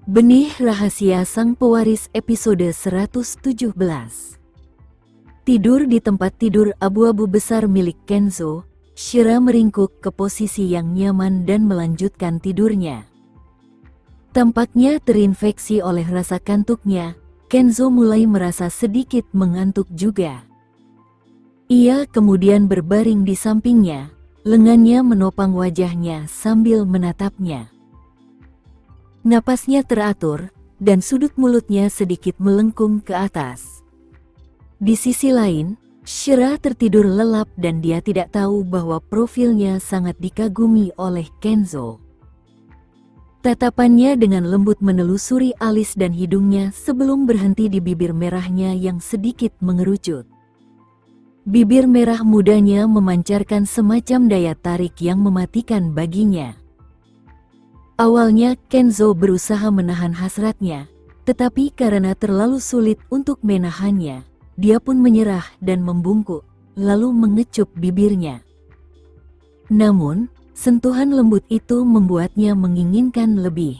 Benih Rahasia Sang Pewaris episode 117. Tidur di tempat tidur abu-abu besar milik Kenzo, Shira meringkuk ke posisi yang nyaman dan melanjutkan tidurnya. Tampaknya terinfeksi oleh rasa kantuknya, Kenzo mulai merasa sedikit mengantuk juga. Ia kemudian berbaring di sampingnya, lengannya menopang wajahnya sambil menatapnya. Napasnya teratur, dan sudut mulutnya sedikit melengkung ke atas. Di sisi lain, Shira tertidur lelap dan dia tidak tahu bahwa profilnya sangat dikagumi oleh Kenzo. Tatapannya dengan lembut menelusuri alis dan hidungnya sebelum berhenti di bibir merahnya yang sedikit mengerucut. Bibir merah mudanya memancarkan semacam daya tarik yang mematikan baginya. Awalnya Kenzo berusaha menahan hasratnya, tetapi karena terlalu sulit untuk menahannya, dia pun menyerah dan membungkuk, lalu mengecup bibirnya. Namun, sentuhan lembut itu membuatnya menginginkan lebih.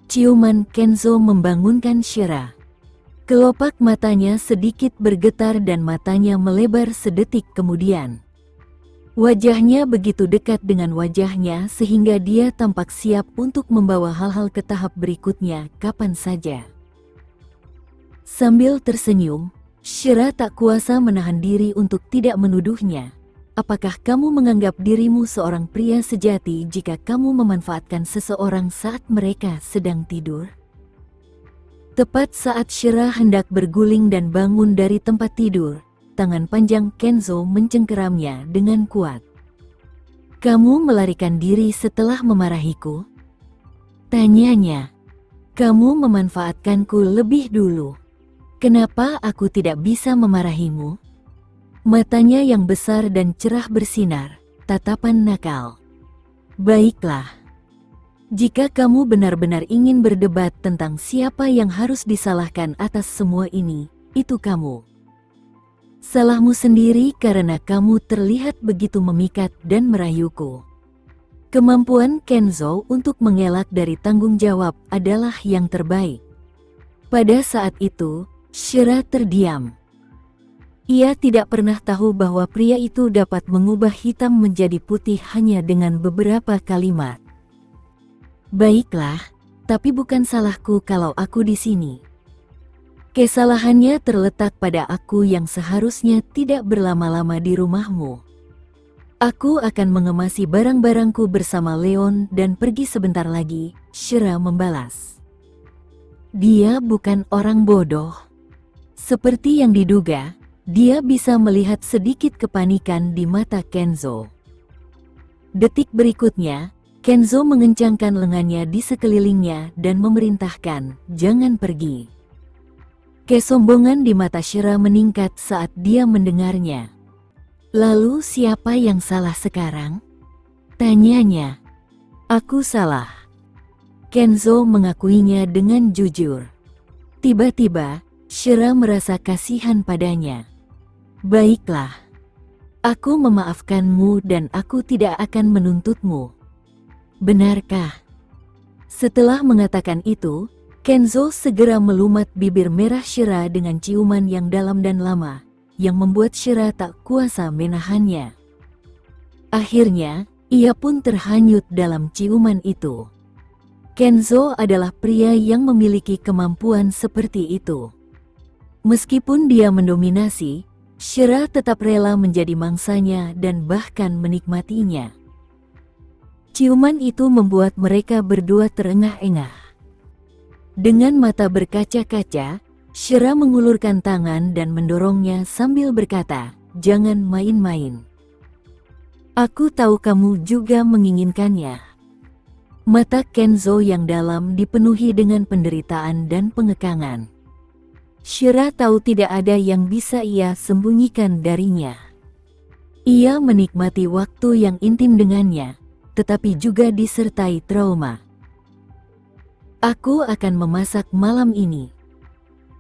Ciuman Kenzo membangunkan Shira. Kelopak matanya sedikit bergetar dan matanya melebar sedetik kemudian. Wajahnya begitu dekat dengan wajahnya sehingga dia tampak siap untuk membawa hal-hal ke tahap berikutnya kapan saja. Sambil tersenyum, Shira tak kuasa menahan diri untuk tidak menuduhnya. Apakah kamu menganggap dirimu seorang pria sejati jika kamu memanfaatkan seseorang saat mereka sedang tidur? Tepat saat Shira hendak berguling dan bangun dari tempat tidur, tangan panjang Kenzo mencengkeramnya dengan kuat. "Kamu melarikan diri setelah memarahiku?" tanyanya. "Kamu memanfaatkanku lebih dulu. Kenapa aku tidak bisa memarahimu?" Matanya yang besar dan cerah bersinar, tatapan nakal. "Baiklah. Jika kamu benar-benar ingin berdebat tentang siapa yang harus disalahkan atas semua ini, itu kamu. Salahmu sendiri karena kamu terlihat begitu memikat dan merayuku." Kemampuan Kenzo untuk mengelak dari tanggung jawab adalah yang terbaik. Pada saat itu, Shira terdiam. Ia tidak pernah tahu bahwa pria itu dapat mengubah hitam menjadi putih hanya dengan beberapa kalimat. "Baiklah, tapi bukan salahku kalau aku di sini. Kesalahannya terletak pada aku yang seharusnya tidak berlama-lama di rumahmu. Aku akan mengemasi barang-barangku bersama Leon dan pergi sebentar lagi," Shira membalas. Dia bukan orang bodoh. Seperti yang diduga, dia bisa melihat sedikit kepanikan di mata Kenzo. Detik berikutnya, Kenzo mengencangkan lengannya di sekelilingnya dan memerintahkan, "Jangan pergi." Kesombongan di mata Shira meningkat saat dia mendengarnya. "Lalu siapa yang salah sekarang?" tanyanya. "Aku salah." Kenzo mengakuinya dengan jujur. Tiba-tiba, Shira merasa kasihan padanya. "Baiklah. Aku memaafkanmu dan aku tidak akan menuntutmu. Benarkah?" Setelah mengatakan itu, Kenzo segera melumat bibir merah Shira dengan ciuman yang dalam dan lama, yang membuat Shira tak kuasa menahannya. Akhirnya, ia pun terhanyut dalam ciuman itu. Kenzo adalah pria yang memiliki kemampuan seperti itu. Meskipun dia mendominasi, Shira tetap rela menjadi mangsanya dan bahkan menikmatinya. Ciuman itu membuat mereka berdua terengah-engah. Dengan mata berkaca-kaca, Shira mengulurkan tangan dan mendorongnya sambil berkata, "Jangan main-main. Aku tahu kamu juga menginginkannya." Mata Kenzo yang dalam dipenuhi dengan penderitaan dan pengekangan. Shira tahu tidak ada yang bisa ia sembunyikan darinya. Ia menikmati waktu yang intim dengannya, tetapi juga disertai trauma. "Aku akan memasak malam ini.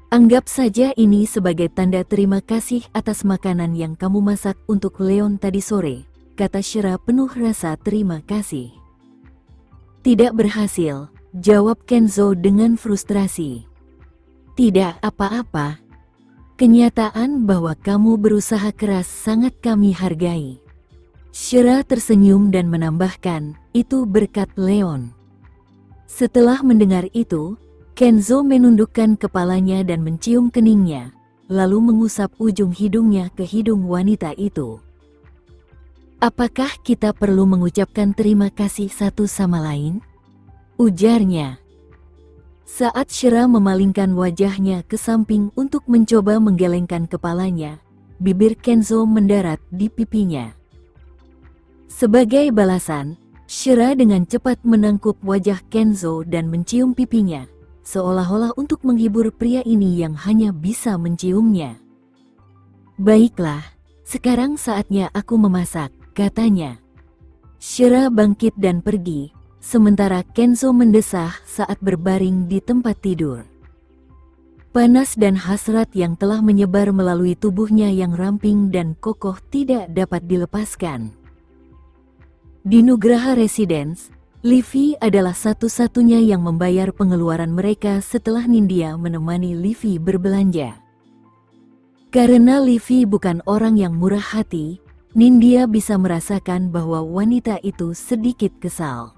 Anggap saja ini sebagai tanda terima kasih atas makanan yang kamu masak untuk Leon tadi sore," kata Shira penuh rasa terima kasih. "Tidak berhasil, jawab Kenzo dengan frustrasi. Tidak apa-apa. Kenyataan bahwa kamu berusaha keras sangat kami hargai. Shira tersenyum dan menambahkan, itu berkat Leon. Setelah mendengar itu, Kenzo menundukkan kepalanya dan mencium keningnya, lalu mengusap ujung hidungnya ke hidung wanita itu. Apakah kita perlu mengucapkan terima kasih satu sama lain? Ujarnya. Saat Shira memalingkan wajahnya ke samping untuk mencoba menggelengkan kepalanya, bibir Kenzo mendarat di pipinya. Sebagai balasan, Shira dengan cepat menangkup wajah Kenzo dan mencium pipinya, seolah-olah untuk menghibur pria ini yang hanya bisa menciumnya. Baiklah, sekarang saatnya aku memasak, katanya. Shira bangkit dan pergi, sementara Kenzo mendesah saat berbaring di tempat tidur. Panas dan hasrat yang telah menyebar melalui tubuhnya yang ramping dan kokoh tidak dapat dilepaskan. Di Nugraha Residence, Livy adalah satu-satunya yang membayar pengeluaran mereka setelah Nindya menemani Livy berbelanja. Karena Livy bukan orang yang murah hati, Nindya bisa merasakan bahwa wanita itu sedikit kesal.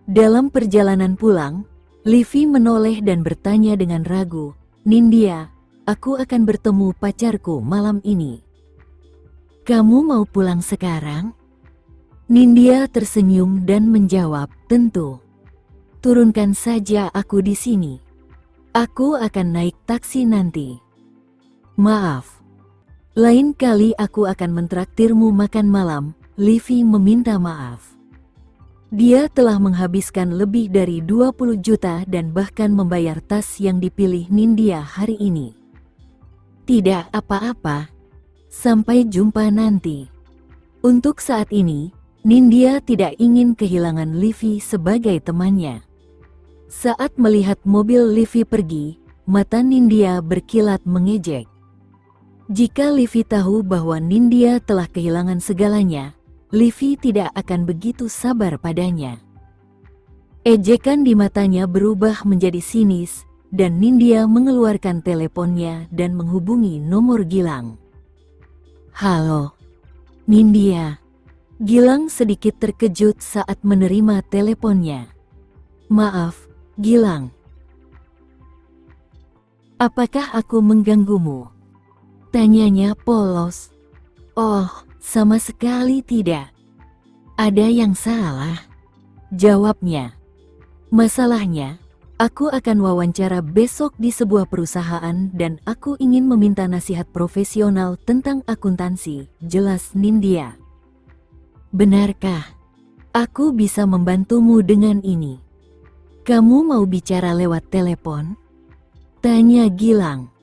Dalam perjalanan pulang, Livy menoleh dan bertanya dengan ragu, "Nindya, aku akan bertemu pacarku malam ini. Kamu mau pulang sekarang?" Nindya tersenyum dan menjawab, "Tentu. Turunkan saja aku di sini. Aku akan naik taksi nanti." "Maaf. Lain kali aku akan mentraktirmu makan malam." Livy meminta maaf. Dia telah menghabiskan lebih dari 20 juta dan bahkan membayar tas yang dipilih Nindya hari ini. "Tidak apa-apa. Sampai jumpa nanti." Untuk saat ini, Nindya tidak ingin kehilangan Livy sebagai temannya. Saat melihat mobil Livy pergi, mata Nindya berkilat mengejek. Jika Livy tahu bahwa Nindya telah kehilangan segalanya, Livy tidak akan begitu sabar padanya. Ejekan di matanya berubah menjadi sinis, dan Nindya mengeluarkan teleponnya dan menghubungi nomor Gilang. "Halo, Nindya." Gilang sedikit terkejut saat menerima teleponnya. "Maaf, Gilang. Apakah aku mengganggumu?" tanyanya polos. "Oh, sama sekali tidak. Ada yang salah," jawabnya. "Masalahnya, aku akan wawancara besok di sebuah perusahaan dan aku ingin meminta nasihat profesional tentang akuntansi," jelas Nindya. "Benarkah? Aku bisa membantumu dengan ini. Kamu mau bicara lewat telepon?" tanya Gilang.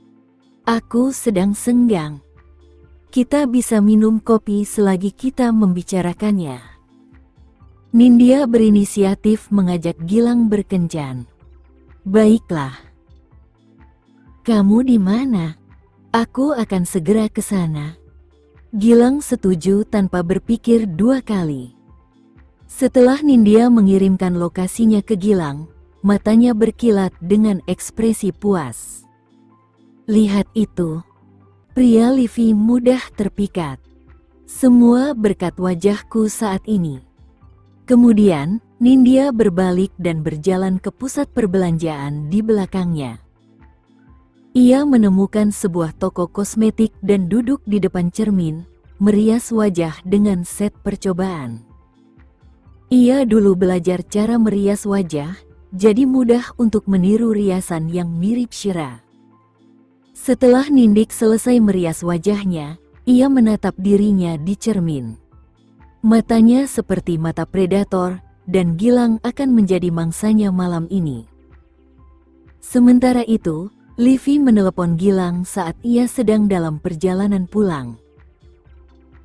"Aku sedang senggang. Kita bisa minum kopi selagi kita membicarakannya." Nindya berinisiatif mengajak Gilang berkencan. "Baiklah. Kamu di mana? Aku akan segera ke sana." Gilang setuju tanpa berpikir dua kali. Setelah Nindya mengirimkan lokasinya ke Gilang, matanya berkilat dengan ekspresi puas. "Lihat itu. Pria Livy mudah terpikat. Semua berkat wajahku saat ini." Kemudian, Nindya berbalik dan berjalan ke pusat perbelanjaan di belakangnya. Ia menemukan sebuah toko kosmetik dan duduk di depan cermin, merias wajah dengan set percobaan. Ia dulu belajar cara merias wajah, jadi mudah untuk meniru riasan yang mirip Shira. Setelah Nindik selesai merias wajahnya, ia menatap dirinya di cermin. Matanya seperti mata predator, dan Gilang akan menjadi mangsanya malam ini. Sementara itu, Livy menelepon Gilang saat ia sedang dalam perjalanan pulang.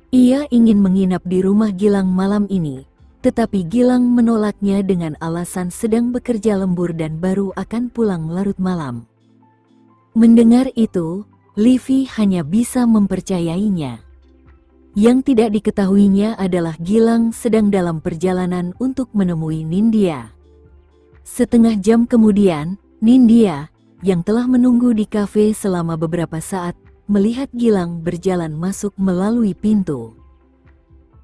Ia ingin menginap di rumah Gilang malam ini, tetapi Gilang menolaknya dengan alasan sedang bekerja lembur dan baru akan pulang larut malam. Mendengar itu, Livy hanya bisa mempercayainya. Yang tidak diketahuinya adalah Gilang sedang dalam perjalanan untuk menemui Nindya. Setengah jam kemudian, Nindya, yang telah menunggu di kafe selama beberapa saat, melihat Gilang berjalan masuk melalui pintu.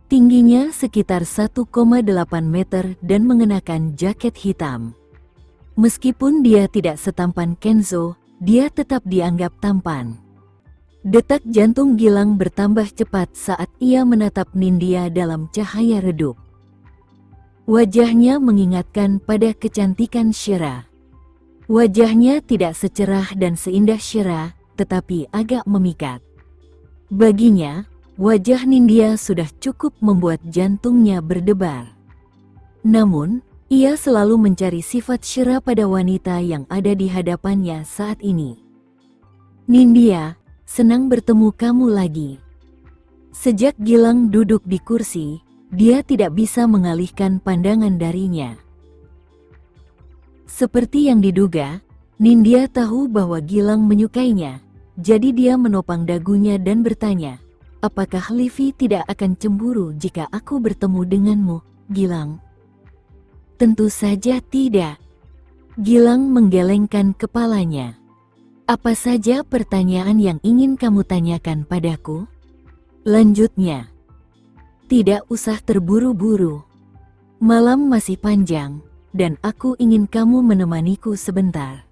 Tingginya sekitar 1,8 meter dan mengenakan jaket hitam. Meskipun dia tidak setampan Kenzo, dia tetap dianggap tampan. Detak jantung Gilang bertambah cepat saat ia menatap Nindya dalam cahaya redup. Wajahnya mengingatkan pada kecantikan Shira. Wajahnya tidak secerah dan seindah Shira, tetapi agak memikat. Baginya, wajah Nindya sudah cukup membuat jantungnya berdebar. Namun, ia selalu mencari sifat Shira pada wanita yang ada di hadapannya saat ini. Nindya, senang bertemu kamu lagi. Sejak Gilang duduk di kursi, dia tidak bisa mengalihkan pandangan darinya. Seperti yang diduga, Nindya tahu bahwa Gilang menyukainya, jadi dia menopang dagunya dan bertanya, "Apakah Livi tidak akan cemburu jika aku bertemu denganmu, Gilang?" "Tentu saja tidak." Gilang menggelengkan kepalanya. "Apa saja pertanyaan yang ingin kamu tanyakan padaku?" Lanjutnya. "Tidak usah terburu-buru. Malam masih panjang, dan aku ingin kamu menemaniku sebentar."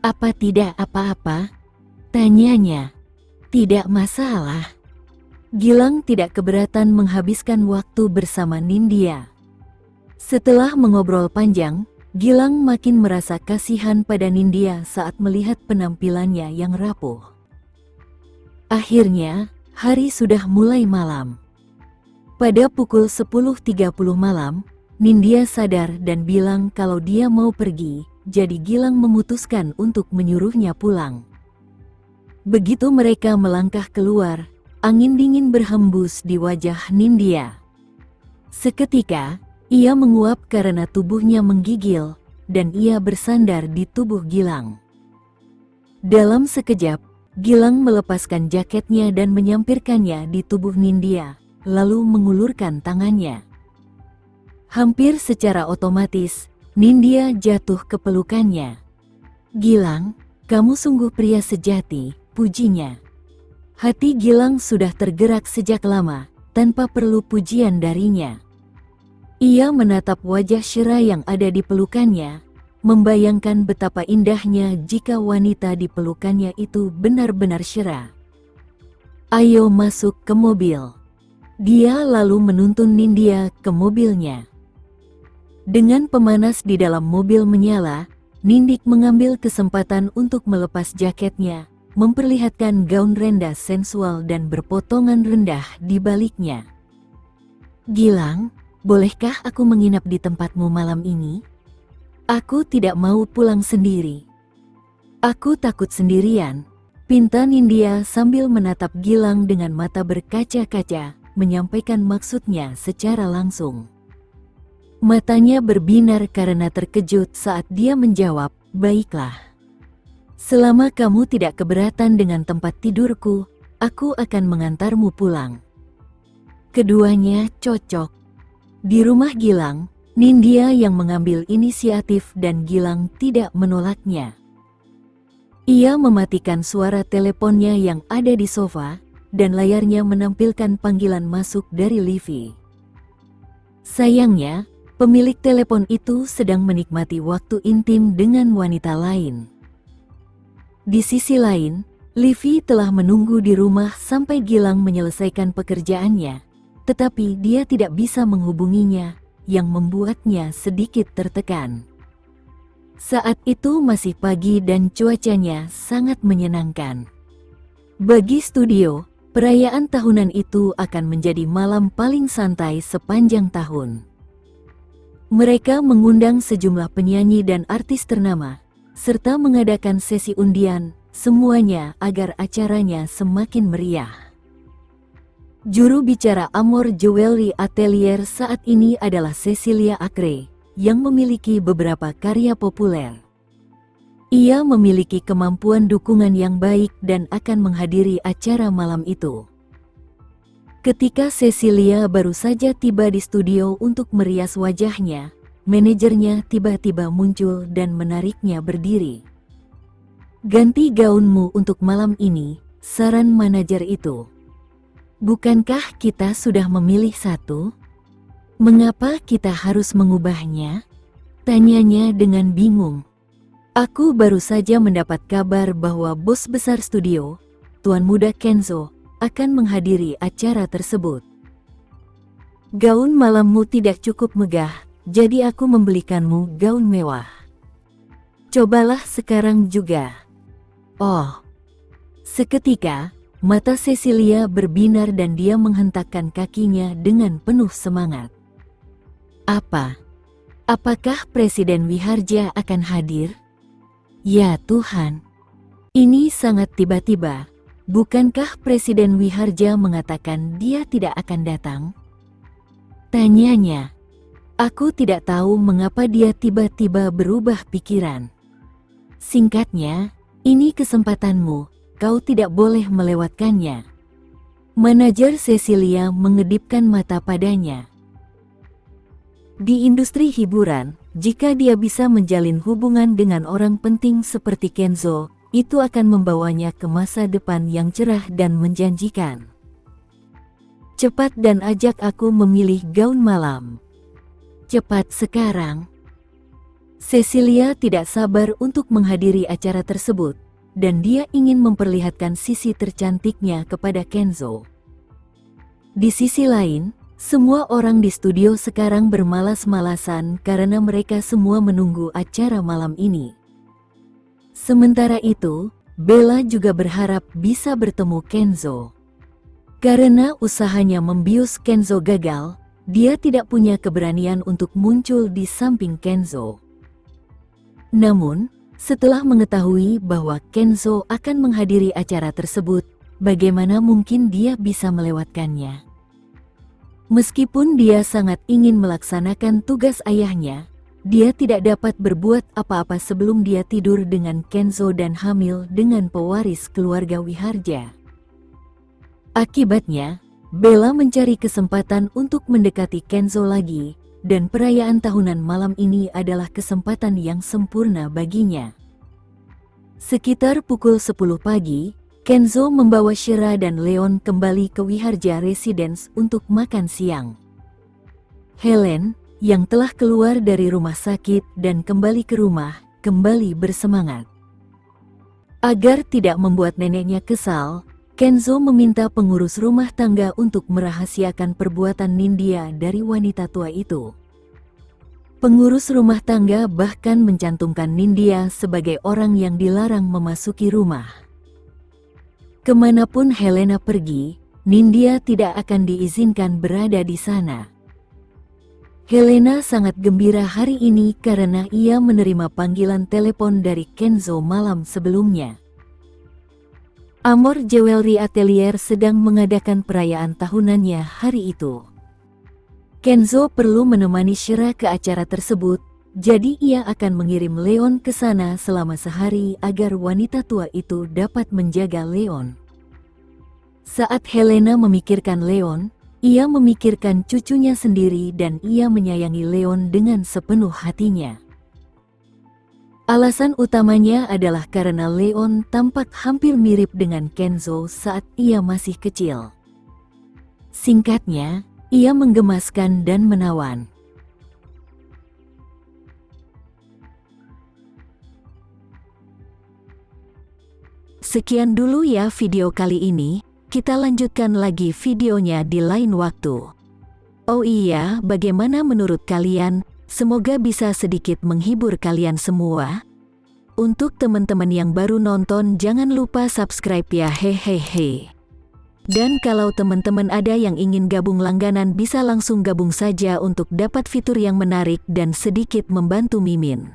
"Apa tidak apa-apa?" tanyanya. "Tidak masalah." Gilang tidak keberatan menghabiskan waktu bersama Nindya. Setelah mengobrol panjang, Gilang makin merasa kasihan pada Nindya saat melihat penampilannya yang rapuh. Akhirnya, hari sudah mulai malam. Pada pukul 10.30 malam, Nindya sadar dan bilang kalau dia mau pergi, jadi Gilang memutuskan untuk menyuruhnya pulang. Begitu mereka melangkah keluar, angin dingin berhembus di wajah Nindya. Seketika, ia menguap karena tubuhnya menggigil, dan ia bersandar di tubuh Gilang. Dalam sekejap, Gilang melepaskan jaketnya dan menyampirkannya di tubuh Nindya, lalu mengulurkan tangannya. Hampir secara otomatis, Nindya jatuh ke pelukannya. "Gilang, kamu sungguh pria sejati," pujinya. Hati Gilang sudah tergerak sejak lama, tanpa perlu pujian darinya. Ia menatap wajah Shira yang ada di pelukannya, membayangkan betapa indahnya jika wanita di pelukannya itu benar-benar Shira. "Ayo masuk ke mobil." Dia lalu menuntun Nindya ke mobilnya. Dengan pemanas di dalam mobil menyala, Nindik mengambil kesempatan untuk melepas jaketnya, memperlihatkan gaun rendah sensual dan berpotongan rendah di baliknya. "Gilang, bolehkah aku menginap di tempatmu malam ini? Aku tidak mau pulang sendiri." "Aku takut sendirian," pinta Nindya sambil menatap Gilang dengan mata berkaca-kaca, menyampaikan maksudnya secara langsung. Matanya berbinar karena terkejut saat dia menjawab, "Baiklah. Selama kamu tidak keberatan dengan tempat tidurku, aku akan mengantarmu pulang." Keduanya cocok. Di rumah Gilang, Nindya yang mengambil inisiatif dan Gilang tidak menolaknya. Ia mematikan suara teleponnya yang ada di sofa, dan layarnya menampilkan panggilan masuk dari Livi. Sayangnya, pemilik telepon itu sedang menikmati waktu intim dengan wanita lain. Di sisi lain, Livi telah menunggu di rumah sampai Gilang menyelesaikan pekerjaannya, tetapi dia tidak bisa menghubunginya, yang membuatnya sedikit tertekan. Saat itu masih pagi dan cuacanya sangat menyenangkan. Bagi studio, perayaan tahunan itu akan menjadi malam paling santai sepanjang tahun. Mereka mengundang sejumlah penyanyi dan artis ternama, serta mengadakan sesi undian, semuanya agar acaranya semakin meriah. Juru bicara Amor Jewelry Atelier saat ini adalah Cecilia Acre, yang memiliki beberapa karya populer. Ia memiliki kemampuan dukungan yang baik dan akan menghadiri acara malam itu. Ketika Cecilia baru saja tiba di studio untuk merias wajahnya, manajernya tiba-tiba muncul dan menariknya berdiri. "Ganti gaunmu untuk malam ini," saran manajer itu. "Bukankah kita sudah memilih satu? Mengapa kita harus mengubahnya?" tanyanya dengan bingung. "Aku baru saja mendapat kabar bahwa bos besar studio, Tuan Muda Kenzo, akan menghadiri acara tersebut. Gaun malammu tidak cukup megah, jadi aku membelikanmu gaun mewah. Cobalah sekarang juga." Oh. Seketika, mata Cecilia berbinar dan dia menghentakkan kakinya dengan penuh semangat. Apakah Presiden Wiharja akan hadir? Ya Tuhan, ini sangat tiba-tiba. Bukankah Presiden Wiharja mengatakan dia tidak akan datang? Tanyanya. Aku tidak tahu mengapa dia tiba-tiba berubah pikiran. Singkatnya, ini kesempatanmu, kau tidak boleh melewatkannya. Manajer Cecilia mengedipkan mata padanya. Di industri hiburan, jika dia bisa menjalin hubungan dengan orang penting seperti Kenzo, itu akan membawanya ke masa depan yang cerah dan menjanjikan. Cepat dan ajak aku memilih gaun malam. Cepat sekarang. Cecilia tidak sabar untuk menghadiri acara tersebut, dan dia ingin memperlihatkan sisi tercantiknya kepada Kenzo. Di sisi lain, semua orang di studio sekarang bermalas-malasan karena mereka semua menunggu acara malam ini. Sementara itu, Bella juga berharap bisa bertemu Kenzo. Karena usahanya membius Kenzo gagal, dia tidak punya keberanian untuk muncul di samping Kenzo. Namun, setelah mengetahui bahwa Kenzo akan menghadiri acara tersebut, bagaimana mungkin dia bisa melewatkannya? Meskipun dia sangat ingin melaksanakan tugas ayahnya, dia tidak dapat berbuat apa-apa sebelum dia tidur dengan Kenzo dan hamil dengan pewaris keluarga Wiharja. Akibatnya, Bella mencari kesempatan untuk mendekati Kenzo lagi, dan perayaan tahunan malam ini adalah kesempatan yang sempurna baginya. Sekitar pukul 10 pagi, Kenzo membawa Shira dan Leon kembali ke Wiharja Residence untuk makan siang. Helen, yang telah keluar dari rumah sakit dan kembali ke rumah, kembali bersemangat. Agar tidak membuat neneknya kesal, Kenzo meminta pengurus rumah tangga untuk merahasiakan perbuatan Nindya dari wanita tua itu. Pengurus rumah tangga bahkan mencantumkan Nindya sebagai orang yang dilarang memasuki rumah. Kemanapun Helena pergi, Nindya tidak akan diizinkan berada di sana. Helena sangat gembira hari ini karena ia menerima panggilan telepon dari Kenzo malam sebelumnya. Amor Jewelry Atelier sedang mengadakan perayaan tahunannya hari itu. Kenzo perlu menemani Shira ke acara tersebut, jadi ia akan mengirim Leon ke sana selama sehari agar wanita tua itu dapat menjaga Leon. Saat Helena memikirkan Leon, ia memikirkan cucunya sendiri dan ia menyayangi Leon dengan sepenuh hatinya. Alasan utamanya adalah karena Leon tampak hampir mirip dengan Kenzo saat ia masih kecil. Singkatnya, ia menggemaskan dan menawan. Sekian dulu ya video kali ini, kita lanjutkan lagi videonya di lain waktu. Oh iya, bagaimana menurut kalian? Semoga bisa sedikit menghibur kalian semua. Untuk teman-teman yang baru nonton, jangan lupa subscribe ya, hehehe. Dan kalau teman-teman ada yang ingin gabung langganan, bisa langsung gabung saja untuk dapat fitur yang menarik dan sedikit membantu Mimin.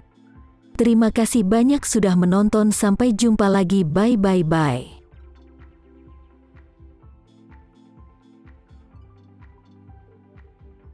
Terima kasih banyak sudah menonton, sampai jumpa lagi, bye bye bye.